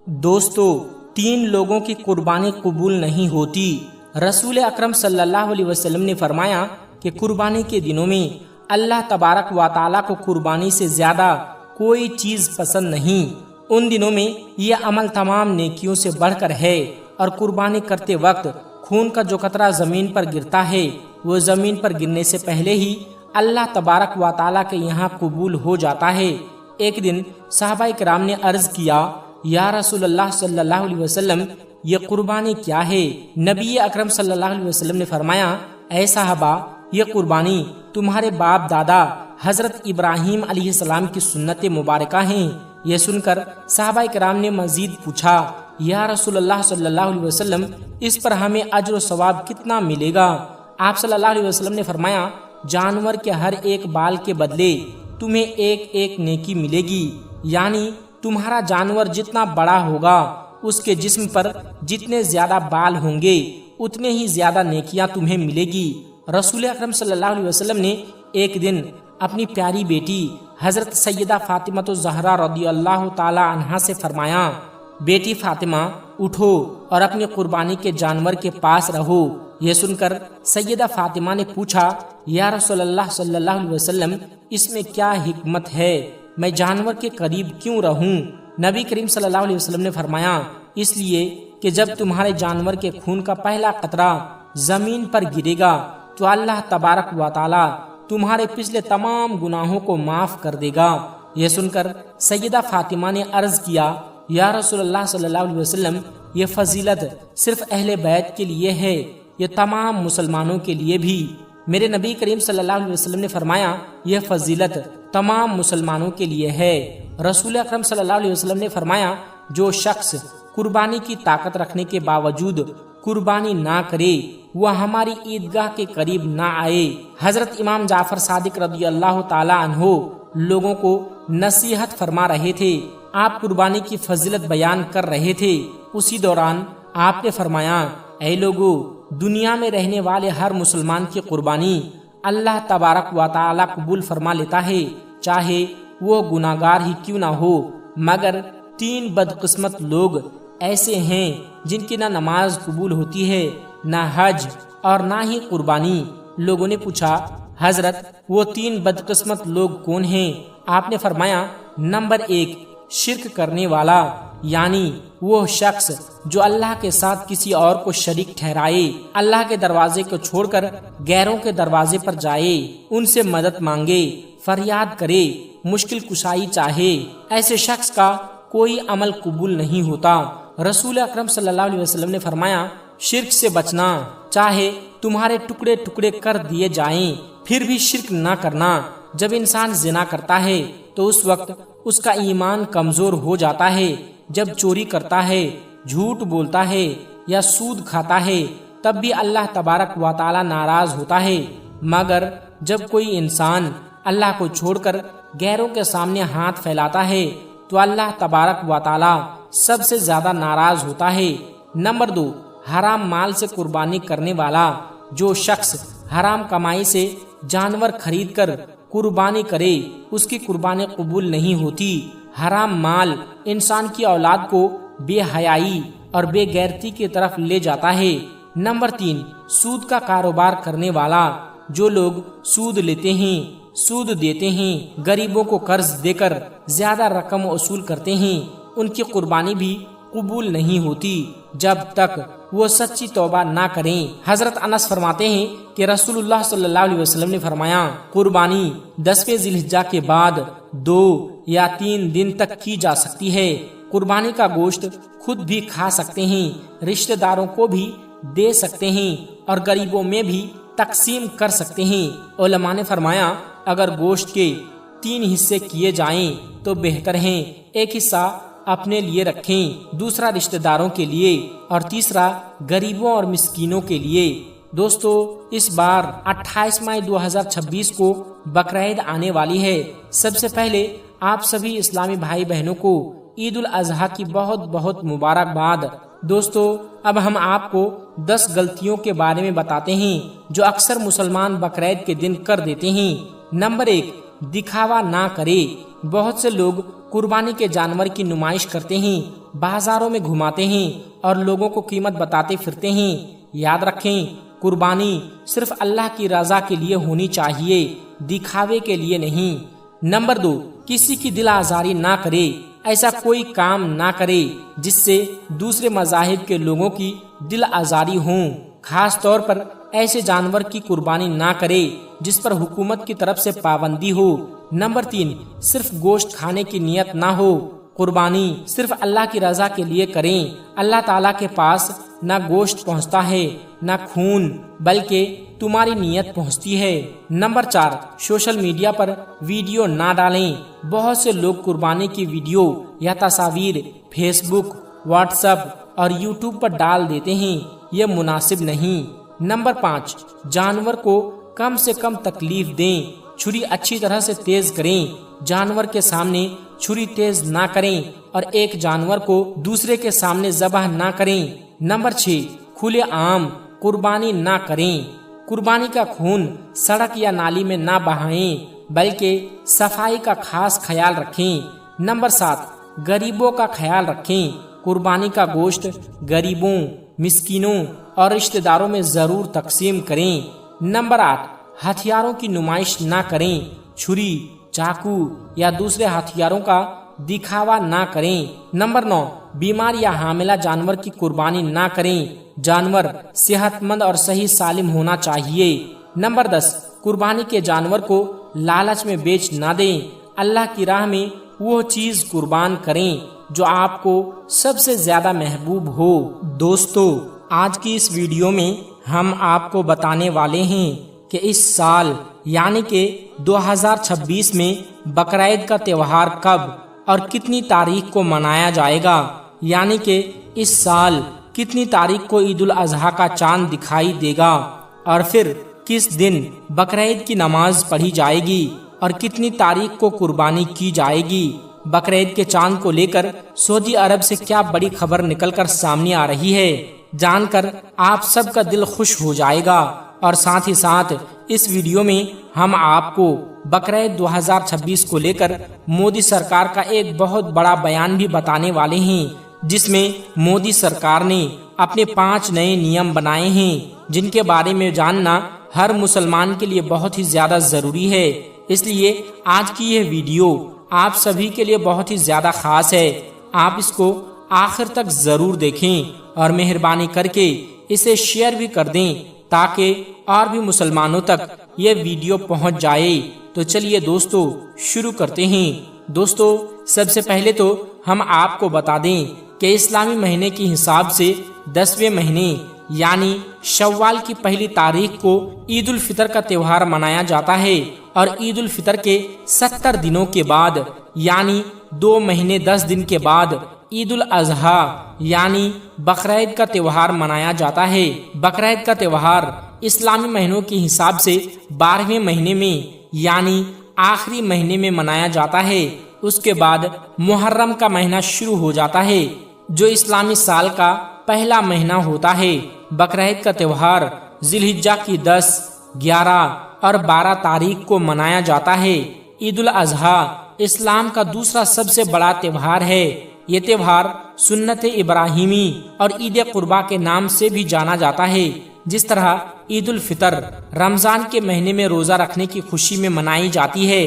دوستو، 3 لوگوں کی قربانی قبول نہیں ہوتی۔ رسول اکرم صلی اللہ علیہ وسلم نے فرمایا کہ قربانی کے دنوں میں اللہ تبارک و تعالیٰ کو قربانی سے زیادہ کوئی چیز پسند نہیں۔ ان دنوں میں یہ عمل تمام نیکیوں سے بڑھ کر ہے، اور قربانی کرتے وقت خون کا جو قطرہ زمین پر گرتا ہے وہ زمین پر گرنے سے پہلے ہی اللہ تبارک و تعالیٰ کے یہاں قبول ہو جاتا ہے۔ ایک دن صحابہ کرام نے عرض کیا، یا رسول اللہ صلی اللہ علیہ وسلم، یہ قربانی کیا ہے؟ نبی اکرم صلی اللہ علیہ وسلم نے فرمایا، اے صحابہ، یہ قربانی تمہارے باپ دادا حضرت ابراہیم علیہ السلام کی سنت مبارکہ ہیں۔ یہ سن کر صحابہ کرام نے مزید پوچھا، یا رسول اللہ صلی اللہ علیہ وسلم، اس پر ہمیں اجر و ثواب کتنا ملے گا؟ آپ صلی اللہ علیہ وسلم نے فرمایا، جانور کے ہر ایک بال کے بدلے تمہیں ایک ایک نیکی ملے گی، یعنی تمہارا جانور جتنا بڑا ہوگا اس کے جسم پر جتنے زیادہ بال ہوں گے اتنے ہی زیادہ نیکیاں تمہیں ملے گی۔ رسول اکرم صلی اللہ علیہ وسلم نے ایک دن اپنی پیاری بیٹی حضرت سیدہ فاطمہ الزہرا رضی اللہ تعالی عنہا سے فرمایا، بیٹی فاطمہ، اٹھو اور اپنی قربانی کے جانور کے پاس رہو۔ یہ سن کر سیدہ فاطمہ نے پوچھا، یا رسول اللہ صلی اللہ علیہ وسلم، اس میں کیا حکمت ہے؟ میں جانور کے قریب کیوں رہوں؟ نبی کریم صلی اللہ علیہ وسلم نے فرمایا، اس لیے کہ جب تمہارے جانور کے خون کا پہلا قطرہ زمین پر گرے گا تو اللہ تبارک و تعالی تمہارے پچھلے تمام گناہوں کو معاف کر دے گا۔ یہ سن کر سیدہ فاطمہ نے عرض کیا، یا رسول اللہ صلی اللہ علیہ وسلم، یہ فضیلت صرف اہل بیت کے لیے ہے، یہ تمام مسلمانوں کے لیے بھی؟ میرے نبی کریم صلی اللہ علیہ وسلم نے فرمایا، یہ فضیلت تمام مسلمانوں کے لیے ہے۔ رسول اکرم صلی اللہ علیہ وسلم نے فرمایا، جو شخص قربانی کی طاقت رکھنے کے باوجود قربانی نہ کرے وہ ہماری عیدگاہ کے قریب نہ آئے۔ حضرت امام جعفر صادق رضی اللہ تعالی عنہ لوگوں کو نصیحت فرما رہے تھے۔ آپ قربانی کی فضیلت بیان کر رہے تھے۔ اسی دوران آپ نے فرمایا، اے لوگو، دنیا میں رہنے والے ہر مسلمان کی قربانی اللہ تبارک و تعالی قبول فرما لیتا ہے، چاہے وہ گناہگار ہی کیوں نہ ہو، مگر 3 بدقسمت لوگ ایسے ہیں جن کی نہ نماز قبول ہوتی ہے، نہ حج اور نہ ہی قربانی۔ لوگوں نے پوچھا، حضرت وہ 3 بدقسمت لوگ کون ہیں؟ آپ نے فرمایا، نمبر 1، شرک کرنے والا، یعنی وہ شخص جو اللہ کے ساتھ کسی اور کو شریک ٹھہرائے، اللہ کے دروازے کو چھوڑ کر غیروں کے دروازے پر جائے، ان سے مدد مانگے، فریاد کرے، مشکل کشائی چاہے، ایسے شخص کا کوئی عمل قبول نہیں ہوتا۔ رسول اکرم صلی اللہ علیہ وسلم نے فرمایا، شرک سے بچنا، چاہے تمہارے ٹکڑے ٹکڑے کر دیے جائیں پھر بھی شرک نہ کرنا۔ جب انسان زنا کرتا ہے تو اس وقت اس کا ایمان کمزور ہو جاتا ہے۔ جب چوری کرتا ہے، جھوٹ بولتا ہے یا سود کھاتا ہے تب بھی اللہ تبارک و تعالی ناراض ہوتا ہے، مگر جب کوئی انسان اللہ کو چھوڑ کر غیروں کے سامنے ہاتھ پھیلاتا ہے تو اللہ تبارک و تعالی سب سے زیادہ ناراض ہوتا ہے۔ نمبر 2، حرام مال سے قربانی کرنے والا، جو شخص حرام کمائی سے جانور خرید کر قربانی کرے اس کی قربانی قبول نہیں ہوتی۔ حرام مال انسان کی اولاد کو بے حیائی اور بے غیرتی کی طرف لے جاتا ہے۔ نمبر 3، سود کا کاروبار کرنے والا، جو لوگ سود لیتے ہیں، سود دیتے ہیں، غریبوں کو قرض دے کر زیادہ رقم وصول کرتے ہیں، ان کی قربانی بھی قبول نہیں ہوتی جب تک وہ سچی توبہ نہ کریں۔ حضرت انس فرماتے ہیں کہ رسول اللہ صلی اللہ علیہ وسلم نے فرمایا، قربانی 10ویں ذی الحجہ کے بعد 2 یا 3 دن تک کی جا سکتی ہے۔ قربانی کا گوشت خود بھی کھا سکتے ہیں، رشتہ داروں کو بھی دے سکتے ہیں اور غریبوں میں بھی تقسیم کر سکتے ہیں۔ علماء نے فرمایا، اگر گوشت کے 3 حصے کیے جائیں تو بہتر ہیں۔ ایک حصہ اپنے لیے رکھیں، دوسرا رشتہ داروں کے لیے اور تیسرا غریبوں اور مسکینوں کے لیے۔ دوستو، اس بار 28 مئی 2026 کو بقرعید آنے والی ہے۔ سب سے پہلے آپ سبھی اسلامی بھائی بہنوں کو عید الاضحیٰ کی بہت بہت مبارکباد۔ دوستو، اب ہم آپ کو 10 غلطیوں کے بارے میں بتاتے ہیں جو اکثر مسلمان بقرعید کے دن کر دیتے ہیں۔ نمبر 1، دکھاوا نہ کرے، بہت سے لوگ قربانی کے جانور کی نمائش کرتے ہیں، بازاروں میں گھماتے ہیں اور لوگوں کو قیمت بتاتے پھرتے ہیں۔ یاد رکھیں، قربانی صرف اللہ کی رضا کے لیے ہونی چاہیے، دکھاوے کے لیے نہیں۔ نمبر 2، کسی کی دل آزاری نہ کرے۔ ایسا کوئی کام نہ کرے جس سے دوسرے مذاہب کے لوگوں کی دل آزاری ہوں۔ خاص طور پر ایسے جانور کی قربانی نہ کرے جس پر حکومت کی طرف سے پابندی ہو۔ نمبر 3، صرف گوشت کھانے کی نیت نہ ہو۔ قربانی صرف اللہ کی رضا کے لیے کریں۔ اللہ تعالیٰ کے پاس نہ گوشت پہنچتا ہے نہ خون، بلکہ تمہاری نیت پہنچتی ہے۔ نمبر 4، سوشل میڈیا پر ویڈیو نہ ڈالیں۔ بہت سے لوگ قربانی کی ویڈیو یا تصاویر فیس بک، واٹس ایپ اور یوٹیوب پر ڈال دیتے ہیں، یہ مناسب نہیں۔ نمبر 5، جانور کو کم سے کم تکلیف دیں۔ چھری اچھی طرح سے تیز کریں، جانور کے سامنے چھری تیز نہ کریں اور ایک جانور کو دوسرے کے سامنے ذبح نہ کریں۔ نمبر 6، کھلے عام قربانی نہ کریں۔ قربانی کا خون سڑک یا نالی میں نہ بہائیں، بلکہ صفائی کا خاص خیال رکھیں۔ نمبر 7، غریبوں کا خیال رکھیں۔ قربانی کا گوشت غریبوں، مسکینوں اور رشتہ داروں میں ضرور تقسیم کریں۔ نمبر 8، ہتھیاروں کی نمائش نہ کریں۔ چھری، چاقو یا دوسرے ہتھیاروں کا دکھاوا نہ کریں۔ نمبر 9، بیمار یا حاملہ جانور کی قربانی نہ کریں۔ جانور صحت مند اور صحیح سالم ہونا چاہیے۔ نمبر 10، قربانی کے جانور کو لالچ میں بیچ نہ دیں۔ اللہ کی راہ میں وہ چیز قربان کریں جو آپ کو سب سے زیادہ محبوب ہو۔ دوستو، آج کی اس ویڈیو میں ہم آپ کو بتانے والے ہیں کہ اس سال یعنی کہ 2026 میں بقرعید کا تہوار کب اور کتنی تاریخ کو منایا جائے گا، یعنی کہ اس سال کتنی تاریخ کو عید الاضحیٰ کا چاند دکھائی دے گا، اور پھر کس دن بقرعید کی نماز پڑھی جائے گی اور کتنی تاریخ کو قربانی کی جائے گی۔ بقرعید کے چاند کو لے کر سعودی عرب سے کیا بڑی خبر نکل کر سامنے آ رہی ہے، جان کر آپ سب کا دل خوش ہو جائے گا۔ اور ساتھ ہی ساتھ اس ویڈیو میں ہم آپ کو بقرعید 2026 کو لے کر مودی سرکار کا ایک بہت بڑا بیان بھی بتانے والے ہیں، جس میں مودی سرکار نے اپنے 5 نئے نیم بنائے ہیں، جن کے بارے میں جاننا ہر مسلمان کے لیے بہت ہی زیادہ ضروری ہے۔ اس لیے آج کی یہ ویڈیو آپ سبھی کے لیے بہت ہی زیادہ خاص ہے۔ آپ اس کو آخر تک ضرور دیکھیں اور مہربانی کر کے اسے شیئر بھی کر دیں تاکہ اور بھی مسلمانوں تک یہ ویڈیو پہنچ جائے۔ تو چلیے دوستو شروع کرتے ہیں۔ دوستو، سب سے پہلے تو ہم آپ کو بتا دیں کہ اسلامی مہینے کے حساب سے 10ویں مہینے یعنی شوال کی پہلی تاریخ کو عید الفطر کا تہوار منایا جاتا ہے، اور عید الفطر کے 70 دنوں کے بعد یعنی 2 مہینے 10 دن کے بعد عید الاضحیٰ یعنی بقرعید کا تہوار منایا جاتا ہے۔ بقرعید کا تہوار اسلامی مہینوں کے حساب سے 12ویں مہینے میں یعنی آخری مہینے میں منایا جاتا ہے۔ اس کے بعد محرم کا مہینہ شروع ہو جاتا ہے، جو اسلامی سال کا پہلا مہینہ ہوتا ہے۔ بقرعید کا تہوار ذی الحجہ کی 10، 11 اور 12 تاریخ کو منایا جاتا ہے۔ عید الاضحیٰ اسلام کا دوسرا سب سے بڑا تہوار ہے۔ یہ تہوار سنت ابراہیمی اور عید قربا کے نام سے بھی جانا جاتا ہے۔ جس طرح عید الفطر رمضان کے مہینے میں روزہ رکھنے کی خوشی میں منائی جاتی ہے،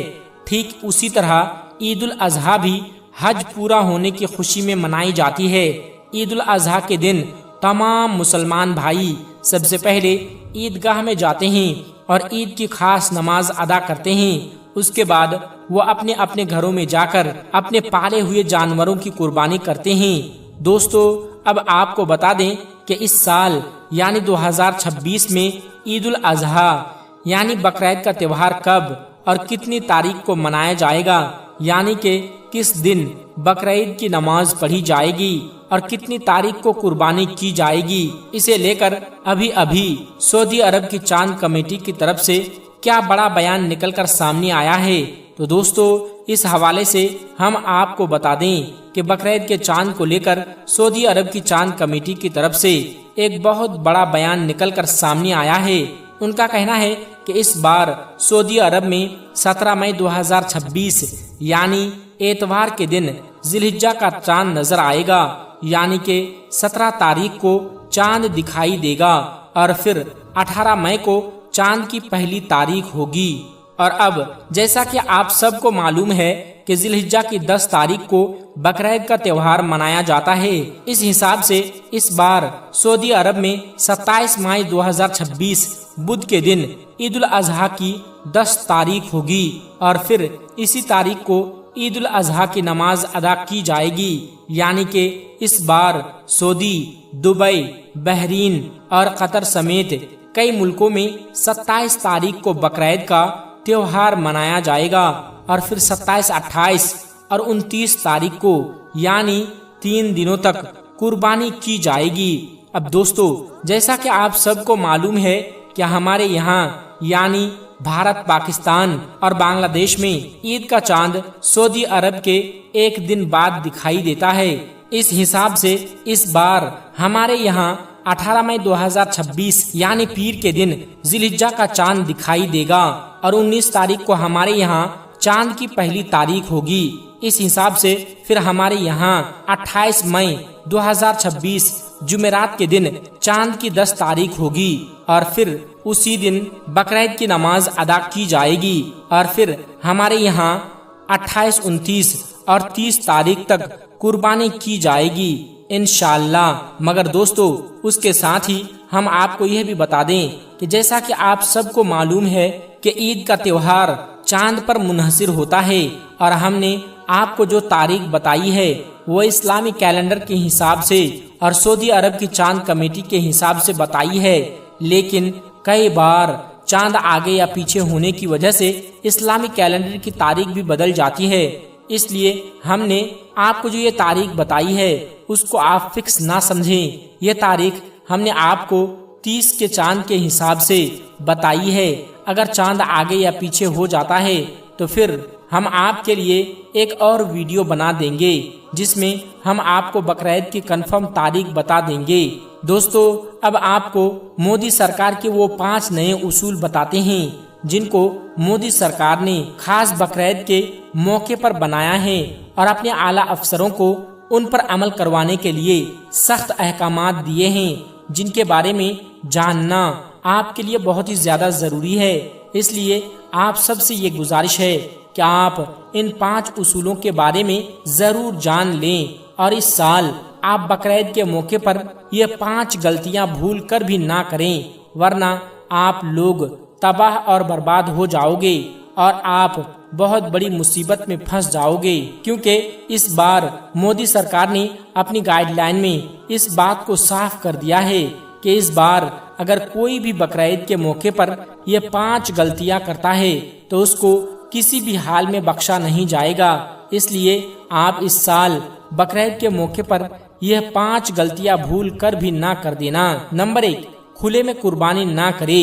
ٹھیک اسی طرح عید الاضحیٰ بھی حج پورا ہونے کی خوشی میں منائی جاتی ہے۔ عید الاضحیٰ کے دن تمام مسلمان بھائی سب سے پہلے عیدگاہ میں جاتے ہیں اور عید کی خاص نماز ادا کرتے ہیں۔ اس کے بعد وہ اپنے اپنے گھروں میں جا کر اپنے پالے ہوئے جانوروں کی قربانی کرتے ہیں۔ دوستو، اب آپ کو بتا دیں کہ اس سال یعنی 2026 میں عید الاضحیٰ یعنی بقرعید کا تہوار کب اور کتنی تاریخ کو منایا جائے گا، یعنی کہ کس دن بقرعید کی نماز پڑھی جائے گی اور کتنی تاریخ کو قربانی کی جائے گی، اسے لے کر ابھی سعودی عرب کی چاند کمیٹی کی طرف سے کیا بڑا بیان نکل کر سامنے آیا ہے۔ تو دوستو، اس حوالے سے ہم آپ کو بتا دیں کہ بقرعید کے چاند کو لے کر سعودی عرب کی چاند کمیٹی کی طرف سے ایک بہت بڑا بیان نکل کر سامنے آیا ہے۔ ان کا کہنا ہے کہ اس بار سعودی عرب میں 17 مئی 2026 یعنی اتوار کے دن ذی الحجہ کا چاند نظر آئے گا، یعنی کہ 17 تاریخ کو چاند دکھائی دے گا اور پھر 18 مئی کو چاند کی پہلی تاریخ ہوگی۔ اور اب جیسا کہ آپ سب کو معلوم ہے کہ ذی الحجہ کی 10 تاریخ کو بقرعید کا تہوار منایا جاتا ہے، اس حساب سے اس بار سعودی عرب میں 27 مئی 2026 بدھ کے دن عید الاضحیٰ کی 10 تاریخ ہوگی اور پھر اسی تاریخ کو عید الاضحیٰ کی نماز ادا کی جائے گی، یعنی کہ اس بار سعودی، دبئی، بحرین اور قطر سمیت کئی ملکوں میں 27 تاریخ کو بقرعید کا تہوار منایا جائے گا اور پھر 27، 28 اور 29 تاریخ کو یعنی 3 دنوں تک قربانی کی جائے گی۔ اب دوستو، جیسا کہ آپ سب کو معلوم ہے کہ ہمارے یہاں یعنی بھارت، پاکستان اور بنگلہ دیش میں عید کا چاند سعودی عرب کے ایک دن بعد دکھائی دیتا ہے، اس حساب سے اس بار ہمارے یہاں 18 مئی 2026 یعنی پیر کے دن ذی الحجہ کا چاند دکھائی دے گا اور 19 تاریخ کو ہمارے یہاں چاند کی پہلی تاریخ ہوگی، اس حساب سے پھر ہمارے یہاں 28 مئی 2026 جمعرات کے دن چاند کی 10 تاریخ ہوگی اور پھر اسی دن بقرعید کی نماز ادا کی جائے گی اور پھر ہمارے یہاں 28، 29 اور 30 تاریخ تک قربانی کی جائے گی انشاءاللہ۔ مگر دوستو، اس کے ساتھ ہی ہم آپ کو یہ بھی بتا دیں کہ جیسا کہ آپ سب کو معلوم ہے کہ عید کا تہوار چاند پر منحصر ہوتا ہے اور ہم نے آپ کو جو تاریخ بتائی ہے وہ اسلامی کیلنڈر کے حساب سے اور سعودی عرب کی چاند کمیٹی کے حساب سے بتائی ہے، لیکن کئی بار چاند آگے یا پیچھے ہونے کی وجہ سے اسلامی کیلنڈر کی تاریخ بھی بدل جاتی ہے، اس لیے ہم نے آپ کو جو یہ تاریخ بتائی ہے اس کو آپ فکس نہ سمجھیں، یہ تاریخ ہم نے آپ کو 30 کے چاند کے حساب سے بتائی ہے، اگر چاند آگے یا پیچھے ہو جاتا ہے تو پھر ہم آپ کے لیے ایک اور ویڈیو بنا دیں گے جس میں ہم آپ کو بقرعید کی کنفرم تاریخ بتا دیں گے۔ دوستو، اب آپ کو مودی سرکار کے وہ 5 نئے اصول بتاتے ہیں جن کو مودی سرکار نے خاص بقرعید کے موقع پر بنایا ہے اور اپنے اعلیٰ افسروں کو ان پر عمل کروانے کے لیے سخت احکامات دیے ہیں، جن کے بارے میں جاننا آپ کے لیے بہت ہی زیادہ ضروری ہے۔ اس لیے آپ سب سے یہ گزارش ہے کہ آپ ان 5 اصولوں کے بارے میں ضرور جان لیں اور اس سال آپ بقرعید کے موقع پر یہ 5 غلطیاں بھول کر بھی نہ کریں، ورنہ آپ لوگ تباہ اور برباد ہو جاؤ گے اور آپ بہت بڑی مصیبت میں پھنس جاؤ گے، کیونکہ اس بار مودی سرکار نے اپنی گائیڈ لائن میں اس بات کو صاف کر دیا ہے کہ اس بار اگر کوئی بھی بقرعید کے موقع پر یہ 5 غلطیاں کرتا ہے تو اس کو کسی بھی حال میں بخشا نہیں جائے گا۔ اس لیے آپ اس سال بقرعید کے موقع پر یہ 5 غلطیاں بھول کر بھی نہ کر دینا۔ نمبر 1، کھلے میں قربانی نہ کرے۔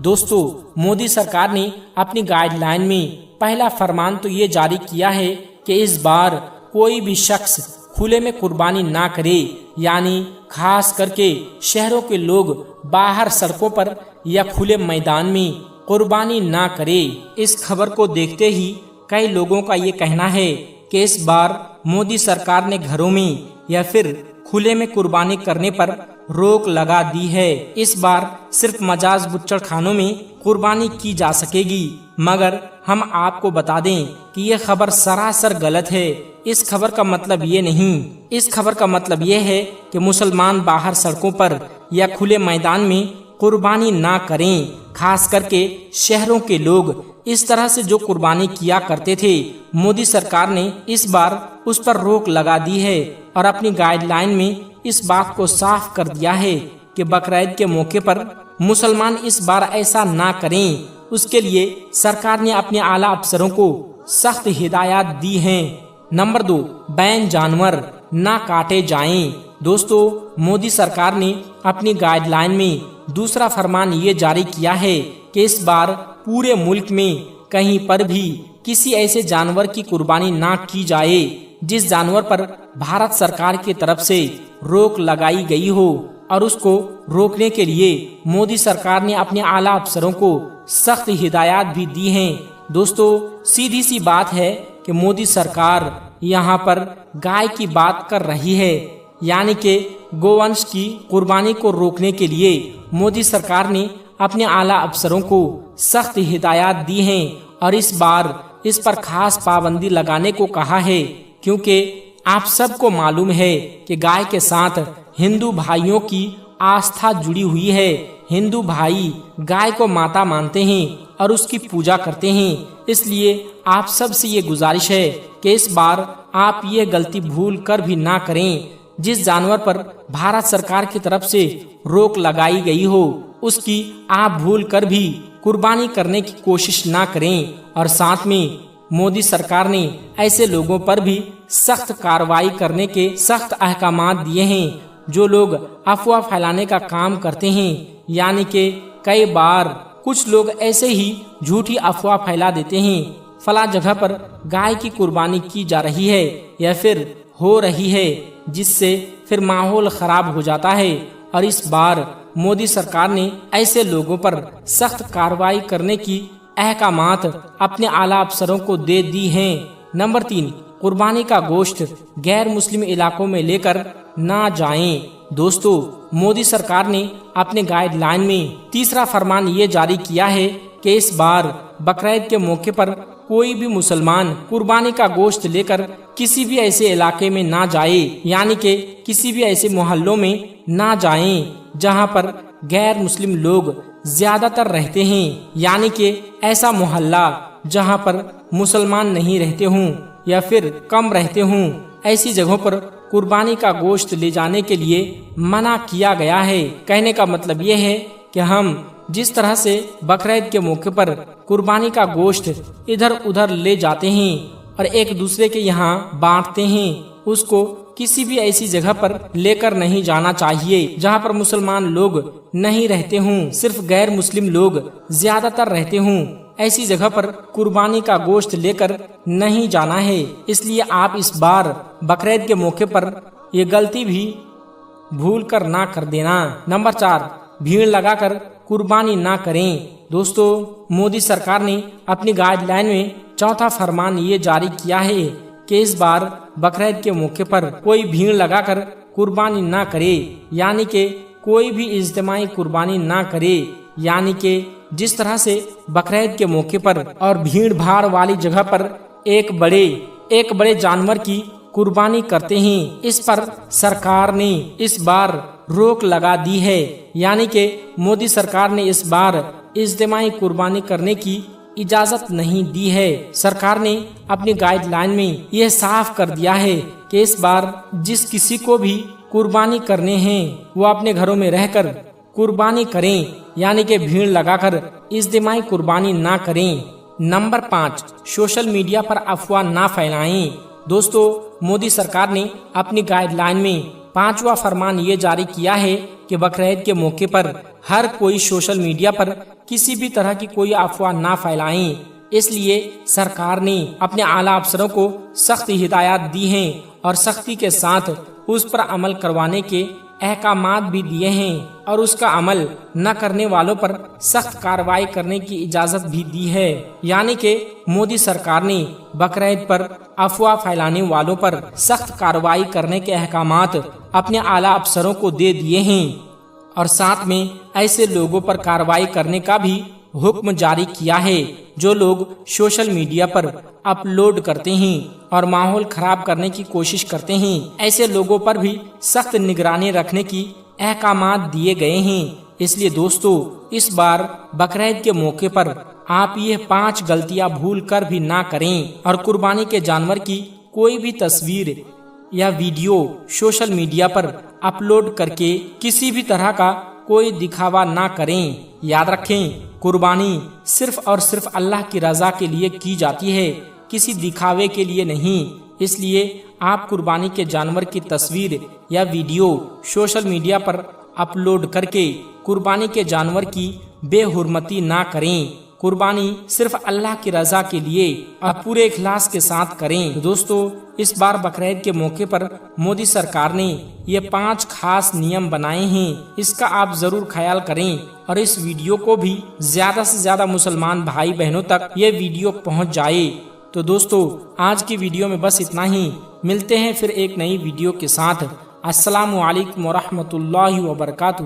دوستو، مودی سرکار نے اپنی گائیڈ لائن میں پہلا فرمان تو یہ جاری کیا ہے کہ اس بار کوئی بھی شخص کھلے میں قربانی نہ کرے، یعنی خاص کر کے شہروں کے لوگ باہر سڑکوں پر یا کھلے میدان میں قربانی نہ کرے۔ اس خبر کو دیکھتے ہی کئی لوگوں کا یہ کہنا ہے کہ اس بار مودی سرکار نے گھروں میں یا پھر کھلے میں قربانی کرنے پر روک لگا دی ہے، اس بار صرف مجاز بچڑ خانوں میں قربانی کی جا سکے گی۔ مگر ہم آپ کو بتا دیں کہ یہ خبر سراسر غلط ہے۔ اس خبر کا مطلب یہ نہیں، اس خبر کا مطلب یہ ہے کہ مسلمان باہر سڑکوں پر یا کھلے میدان میں قربانی نہ کریں، خاص کر کے شہروں کے لوگ اس طرح سے جو قربانی کیا کرتے تھے، مودی سرکار نے اس بار اس پر روک لگا دی ہے اور اپنی گائیڈ لائن میں اس بات کو صاف کر دیا ہے کہ بقرعید کے موقع پر مسلمان اس بار ایسا نہ کریں۔ اس کے لیے سرکار نے اپنے اعلیٰ افسروں کو سخت ہدایات دی ہیں۔ نمبر 2، بین جانور نہ کاٹے جائیں۔ دوستو، مودی سرکار نے اپنی گائیڈ لائن میں دوسرا فرمان یہ جاری کیا ہے کہ اس بار پورے ملک میں کہیں پر بھی کسی ایسے جانور کی قربانی نہ کی جائے جس جانور پر بھارت سرکار کی طرف سے روک لگائی گئی ہو۔ اور اس کو روکنے کے لیے مودی سرکار نے اپنے اعلیٰ افسروں کو سخت ہدایات بھی دی ہیں۔ دوستو سیدھی سی بات ہے کہ مودی سرکار یہاں پر گائے کی بات کر رہی ہے، یعنی کہ گوونش کی قربانی کو روکنے کے لیے مودی سرکار نے اپنے اعلیٰ افسروں کو سخت ہدایات دی ہیں اور اس بار اس پر خاص پابندی لگانے کو کہا ہے، کیونکہ آپ سب کو معلوم ہے کہ گائے کے ساتھ ہندو بھائیوں کی آستھا جڑی ہوئی ہے۔ ہندو بھائی گائے کو ماتا مانتے ہیں اور اس کی پوجا کرتے ہیں، اس لیے آپ سب سے یہ گزارش ہے کہ اس بار آپ یہ غلطی بھول کر بھی نہ کریں۔ جس جانور پر بھارت سرکار کی طرف سے روک لگائی گئی ہو اس کی آپ بھول کر بھی قربانی کرنے کی کوشش نہ کریں، اور ساتھ میں مودی سرکار نے ایسے لوگوں پر بھی سخت کارروائی کرنے کے سخت احکامات دیے ہیں جو لوگ افواہ پھیلانے کا کام کرتے ہیں، یعنی کہ کئی بار کچھ لوگ ایسے ہی جھوٹی افواہ پھیلا دیتے ہیں فلاں جگہ پر گائے کی قربانی کی جا رہی ہے یا پھر ہو رہی ہے، جس سے پھر ماحول خراب ہو جاتا ہے، اور اس بار مودی سرکار نے ایسے لوگوں پر سخت کارروائی کرنے کی احکامات اپنے اعلیٰ افسروں کو دے دی ہیں۔ نمبر 3، قربانی کا گوشت غیر مسلم علاقوں میں لے کر نہ جائیں۔ دوستو مودی سرکار نے اپنے گائیڈ لائن میں تیسرا فرمان یہ جاری کیا ہے کہ اس بار بقرعید کے موقع پر کوئی بھی مسلمان قربانی کا گوشت لے کر کسی بھی ایسے علاقے میں نہ جائے، یعنی کہ کسی بھی ایسے محلوں میں نہ جائیں جہاں پر غیر مسلم لوگ زیادہ تر رہتے ہیں، یعنی کہ ایسا محلہ جہاں پر مسلمان نہیں رہتے ہوں یا پھر کم رہتے ہوں، ایسی جگہوں پر قربانی کا گوشت لے جانے کے لیے منع کیا گیا ہے۔ کہنے کا مطلب یہ ہے کہ ہم جس طرح سے بقرعید کے موقع پر قربانی کا گوشت ادھر ادھر لے جاتے ہیں اور ایک دوسرے کے یہاں بانٹتے ہیں، اس کو کسی بھی ایسی جگہ پر لے کر نہیں جانا چاہیے جہاں پر مسلمان لوگ نہیں رہتے ہوں، صرف غیر مسلم لوگ زیادہ تر رہتے ہوں، ایسی جگہ پر قربانی کا گوشت لے کر نہیں جانا ہے۔ اس لیے آپ اس بار بقرعید کے موقع پر یہ غلطی بھی بھول کر نہ کر دینا۔ نمبر 4، بھیڑ لگا کر قربانی نہ کریں۔ دوستو مودی سرکار نے اپنی گائیڈ لائن میں چوتھا فرمان یہ جاری کیا ہے کہ اس بار بقرعید کے موقع پر کوئی بھیڑ لگا کر قربانی نہ کرے، یعنی کہ کوئی بھی اجتماعی قربانی نہ کرے، یعنی کہ جس طرح سے بقرعید کے موقع پر اور بھیڑ بھاڑ والی جگہ پر ایک بڑے جانور کی قربانی کرتے ہیں، اس پر سرکار نے اس بار روک لگا دی ہے، یعنی کہ مودی سرکار نے اس بار اجتماعی قربانی کرنے کی اجازت نہیں دی ہے۔ سرکار نے اپنی گائیڈ لائن میں یہ صاف کر دیا ہے کہ اس بار جس کسی کو بھی قربانی کرنے ہیں وہ اپنے گھروں میں رہ کر قربانی کریں، یعنی کہ بھیڑ لگا کر اجتماعی قربانی نہ کریں۔ نمبر 5، سوشل میڈیا پر افواہ نہ پھیلائیں۔ دوستو مودی سرکار نے اپنی گائیڈ لائن میں 5واں فرمان یہ جاری کیا ہے کہ بقرعید کے موقع پر ہر کوئی سوشل میڈیا پر کسی بھی طرح کی کوئی افواہ نہ پھیلائیں۔ اس لیے سرکار نے اپنے اعلیٰ افسروں کو سخت ہدایات دی ہیں اور سختی کے ساتھ اس پر عمل کروانے کے احکامات بھی دیے ہیں، اور اس کا عمل نہ کرنے والوں پر سخت کارروائی کرنے کی اجازت بھی دی ہے، یعنی کہ مودی سرکار نے بقرعید پر افواہ پھیلانے والوں پر سخت کارروائی کرنے کے احکامات اپنے اعلیٰ افسروں کو دے دیے ہیں، اور ساتھ میں ایسے لوگوں پر کارروائی کرنے کا بھی حکم جاری کیا ہے جو لوگ سوشل میڈیا پر اپلوڈ کرتے ہیں اور ماحول خراب کرنے کی کوشش کرتے ہیں، ایسے لوگوں پر بھی سخت نگرانی رکھنے کی احکامات دیے گئے ہیں۔ اس لیے دوستو اس بار بقرعید کے موقع پر آپ یہ 5 غلطیاں بھول کر بھی نہ کریں اور قربانی کے جانور کی کوئی بھی تصویر یا ویڈیو سوشل میڈیا پر اپلوڈ کر کے کسی بھی طرح کا کوئی دکھاوا نہ کریں۔ یاد رکھیں قربانی صرف اور صرف اللہ کی رضا کے لیے کی جاتی ہے، کسی دکھاوے کے لیے نہیں۔ اس لیے آپ قربانی کے جانور کی تصویر یا ویڈیو سوشل میڈیا پر اپلوڈ کر کے قربانی کے جانور کی بے حرمتی نہ کریں۔ قربانی صرف اللہ کی رضا کے لیے اور پورے اخلاص کے ساتھ کریں۔ دوستو، اس بار بقرعید کے موقع پر مودی سرکار نے یہ 5 خاص نیم بنائے ہیں، اس کا آپ ضرور خیال کریں اور اس ویڈیو کو بھی زیادہ سے زیادہ مسلمان بھائی بہنوں تک یہ ویڈیو پہنچ جائے۔ تو دوستو، آج کی ویڈیو میں بس اتنا ہی، ملتے ہیں پھر ایک نئی ویڈیو کے ساتھ۔ السلام علیکم ورحمۃ اللہ وبرکاتہ۔